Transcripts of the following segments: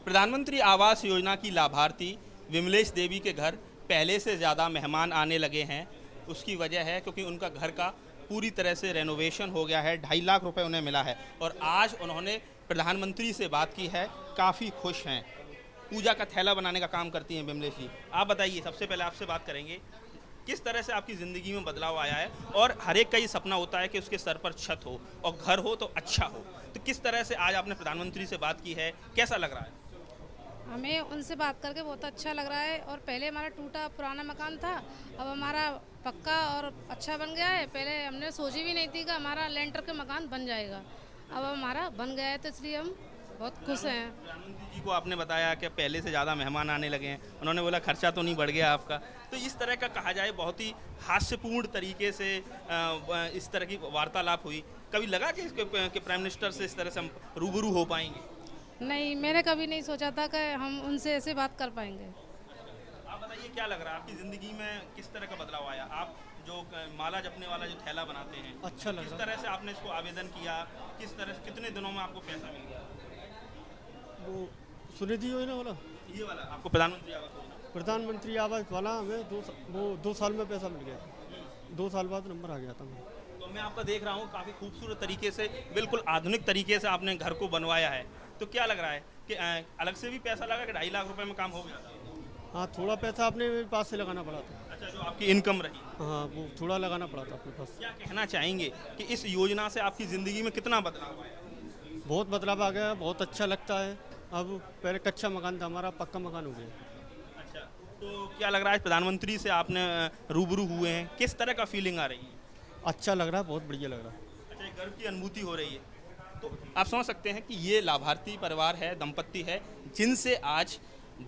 प्रधानमंत्री आवास योजना की लाभार्थी विमलेश देवी के घर पहले से ज़्यादा मेहमान आने लगे हैं। उसकी वजह है क्योंकि उनका घर का पूरी तरह से रेनोवेशन हो गया है। 2.5 लाख रुपए उन्हें मिला है और आज उन्होंने प्रधानमंत्री से बात की है, काफ़ी खुश हैं। पूजा का थैला बनाने का काम करती हैं विमलेश जी। आप बताइए, सबसे पहले आपसे बात करेंगे, किस तरह से आपकी ज़िंदगी में बदलाव आया है? और हर एक का ये सपना होता है कि उसके सर पर छत हो और घर हो तो अच्छा हो। तो किस तरह से आज आपने प्रधानमंत्री से बात की है, कैसा लग रहा है? हमें उनसे बात करके बहुत अच्छा लग रहा है। और पहले हमारा टूटा पुराना मकान था, अब हमारा पक्का और अच्छा बन गया है। पहले हमने सोची भी नहीं थी कि हमारा लेंटर के मकान बन जाएगा, अब हमारा बन गया है, तो इसलिए हम बहुत खुश हैं। प्रधानमंत्री जी को आपने बताया कि पहले से ज़्यादा मेहमान आने लगे हैं, उन्होंने बोला खर्चा तो नहीं बढ़ गया आपका। तो इस तरह का कहा जाए बहुत ही हास्यपूर्ण तरीके से इस तरह की वार्तालाप हुई। कभी लगा कि प्राइम मिनिस्टर से इस तरह से हम रूबरू हो पाएंगे? नहीं, मैंने कभी नहीं सोचा था कि हम उनसे ऐसे बात कर पाएंगे। आप बताइए, क्या लग रहा है आपकी ज़िंदगी में, किस तरह का बदलाव आया? आप जो माला जपने वाला जो थैला बनाते हैं, अच्छा लगा। किस तरह से आपने इसको आवेदन किया? किस तरह से कितने दिनों में आपको पैसा मिल गया? वो सुनिधि योजना वाला, ये वाला आपको प्रधानमंत्री आवास योजना? प्रधानमंत्री आवास वाला हमें वो 2 साल में पैसा मिल गया। 2 साल बाद नंबर आ गया था मेरा। तो मैं आपका देख रहा हूँ, काफ़ी खूबसूरत तरीके से, बिल्कुल आधुनिक तरीके से आपने घर को बनवाया है। तो क्या लग रहा है कि अलग से भी पैसा लगा कि 2.5 लाख रुपए में काम हो गया था? हाँ, थोड़ा पैसा अपने पास से लगाना पड़ा था। अच्छा, जो आपकी इनकम रही। हाँ, वो थोड़ा लगाना पड़ा था अपने पास। क्या कहना चाहेंगे कि इस योजना से आपकी ज़िंदगी में कितना बदलाव आया? बहुत बदलाव आ गया है, बहुत अच्छा लगता है। अब पहले कच्चा मकान था, हमारा पक्का मकान हो गया। अच्छा, तो क्या लग रहा है प्रधानमंत्री से आपने रूबरू हुए हैं, किस तरह का फीलिंग आ रही है? अच्छा लग रहा है, बहुत बढ़िया लग रहा है। अच्छा, एक गर्व की अनुभूति हो रही है। तो आप समझ सकते हैं कि ये लाभार्थी परिवार है, दंपत्ति है, जिनसे आज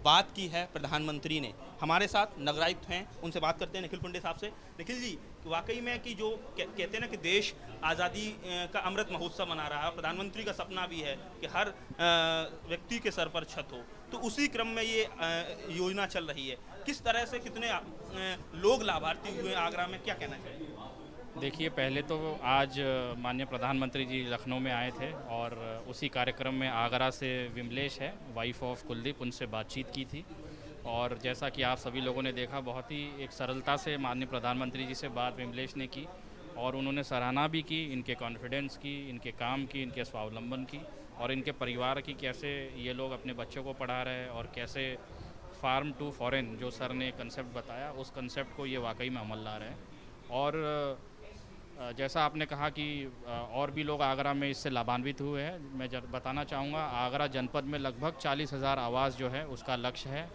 बात की है प्रधानमंत्री ने। हमारे साथ नगरायुक्त हैं, उनसे बात करते हैं, निखिल पुंडे साहब से। निखिल जी, वाकई में कि जो कहते हैं ना कि देश आज़ादी का अमृत महोत्सव मना रहा है, प्रधानमंत्री का सपना भी है कि हर व्यक्ति के सर पर छत हो, तो उसी क्रम में ये योजना चल रही है। किस तरह से कितने लोग लाभार्थी हुए आगरा में, क्या कहना चाहिए? देखिए, पहले तो आज माननीय प्रधानमंत्री जी लखनऊ में आए थे और उसी कार्यक्रम में आगरा से विमलेश है, वाइफ ऑफ कुलदीप, उनसे बातचीत की थी। और जैसा कि आप सभी लोगों ने देखा, बहुत ही एक सरलता से माननीय प्रधानमंत्री जी से बात विमलेश ने की और उन्होंने सराहना भी की इनके कॉन्फिडेंस की, इनके काम की, इनके स्वावलंबन की और इनके परिवार की, कैसे ये लोग अपने बच्चों को पढ़ा रहे हैं और कैसे फार्म टू फॉरेन जो सर ने कंसेप्ट बताया, उस कंसेप्ट को ये वाकई में अमल ला रहे हैं। और जैसा आपने कहा कि और भी लोग आगरा में इससे लाभान्वित हुए हैं, मैं बताना चाहूँगा, आगरा जनपद में लगभग 40,000 आवास जो है उसका लक्ष्य है।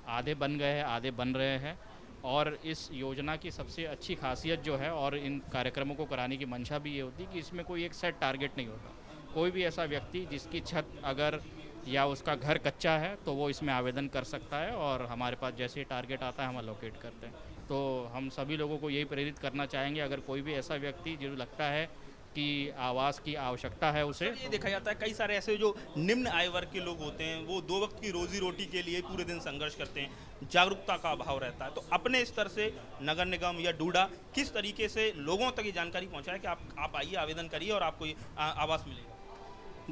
आधे बन गए हैं, आधे बन रहे हैं। और इस योजना की सबसे अच्छी खासियत जो है, और इन कार्यक्रमों को कराने की मंशा भी ये होती है कि इसमें कोई एक सेट टारगेट नहीं होता। कोई भी ऐसा व्यक्ति जिसकी छत अगर या उसका घर कच्चा है तो वो इसमें आवेदन कर सकता है और हमारे पास जैसे ही टारगेट आता है हम अलोकेट करते हैं। तो हम सभी लोगों को यही प्रेरित करना चाहेंगे, अगर कोई भी ऐसा व्यक्ति जो लगता है कि आवास की आवश्यकता है उसे। ये देखा जाता है कई सारे ऐसे जो निम्न आय वर्ग के लोग होते हैं, वो 2 वक्त की रोजी रोटी के लिए पूरे दिन संघर्ष करते हैं, जागरूकता का अभाव रहता है। तो अपने स्तर से नगर निगम या डूडा किस तरीके से लोगों तक ये जानकारी पहुंचाए कि आप आइए, आवेदन करिए और आपको ये आवास मिलेगा?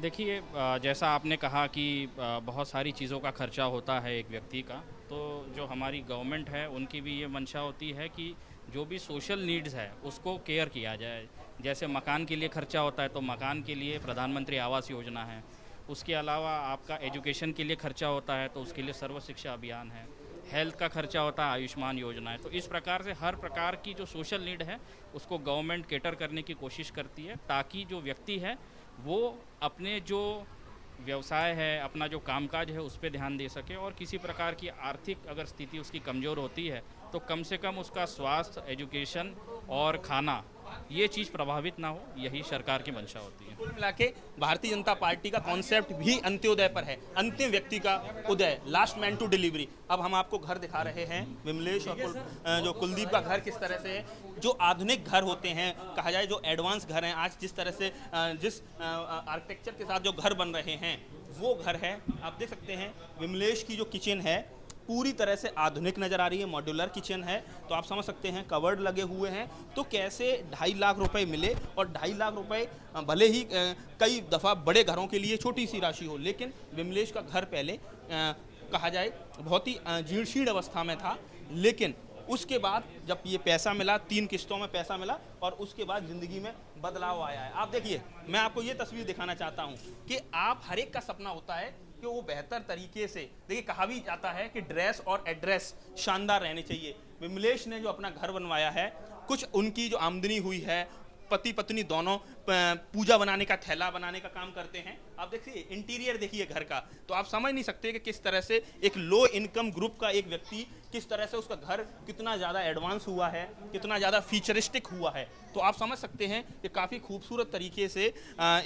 देखिए, जैसा आपने कहा कि बहुत सारी चीज़ों का खर्चा होता है एक व्यक्ति का, तो जो हमारी गवर्नमेंट है उनकी भी ये मंशा होती है कि जो भी सोशल नीड्स है उसको केयर किया जाए। जैसे मकान के लिए खर्चा होता है तो मकान के लिए प्रधानमंत्री आवास योजना है। उसके अलावा आपका एजुकेशन के लिए खर्चा होता है तो उसके लिए सर्व शिक्षा अभियान है। हेल्थ का खर्चा होता है, आयुष्मान योजना है। तो इस प्रकार से हर प्रकार की जो सोशल नीड है उसको गवर्नमेंट केटर करने की कोशिश करती है, ताकि जो व्यक्ति है वो अपने जो व्यवसाय है, अपना जो कामकाज है उस पर ध्यान दे सके और किसी प्रकार की आर्थिक अगर स्थिति उसकी कमज़ोर होती है तो कम से कम उसका स्वास्थ्य, एजुकेशन और खाना, ये चीज़ प्रभावित ना हो, यही सरकार की मंशा होती है। कुल मिला के भारतीय जनता पार्टी का कॉन्सेप्ट भी अंत्योदय पर है, अंतिम व्यक्ति का उदय, लास्ट मैन टू डिलीवरी। अब हम आपको घर दिखा रहे हैं विमलेश और जो कुलदीप का घर किस तरह से है। जो आधुनिक घर होते हैं, कहा जाए जो एडवांस घर हैं, आज जिस तरह से जिस आर्किटेक्चर के साथ जो घर बन रहे हैं वो घर है। आप देख सकते हैं विमलेश की जो किचन है पूरी तरह से आधुनिक नज़र आ रही है, मॉड्यूलर किचन है, तो आप समझ सकते हैं कवर्ड लगे हुए हैं। तो कैसे 2.5 लाख रुपए मिले, और 2.5 लाख रुपए भले ही कई दफ़ा बड़े घरों के लिए छोटी सी राशि हो, लेकिन विमलेश का घर पहले कहा जाए बहुत ही जीर्ण शीर्ण अवस्था में था, लेकिन उसके बाद जब ये पैसा मिला, 3 किस्तों में पैसा मिला, और उसके बाद ज़िंदगी में बदलाव आया है। आप देखिए, मैं आपको ये तस्वीर दिखाना चाहता हूँ कि आप हर एक का सपना होता है कि वो बेहतर तरीके से, देखिए कहा भी जाता है कि ड्रेस और एड्रेस शानदार रहने चाहिए। विमलेश ने जो अपना घर बनवाया है, कुछ उनकी जो आमदनी हुई है, पति पत्नी दोनों पूजा बनाने का, थैला बनाने का काम करते हैं। आप देखिए इंटीरियर देखिए घर का, तो आप समझ नहीं सकते कि किस तरह से एक लो इनकम ग्रुप का एक व्यक्ति, किस तरह से उसका घर कितना ज़्यादा एडवांस हुआ है, कितना ज़्यादा फीचरिस्टिक हुआ है। तो आप समझ सकते हैं कि काफ़ी खूबसूरत तरीके से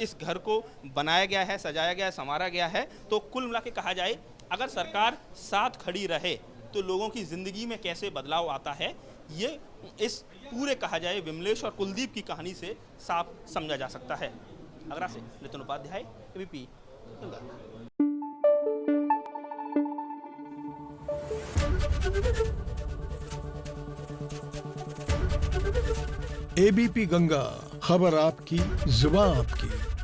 इस घर को बनाया गया है, सजाया गया है, संवारा गया है। तो कुल मिला के कहा जाए, अगर सरकार साथ खड़ी रहे तो लोगों की ज़िंदगी में कैसे बदलाव आता है, ये इस पूरे कहा जाए विमलेश और कुलदीप की कहानी से साफ समझा जा सकता है। आगरा से नितिन उपाध्याय, एबीपी गंगा। एबीपी गंगा, खबर आपकी, जुबान आपकी।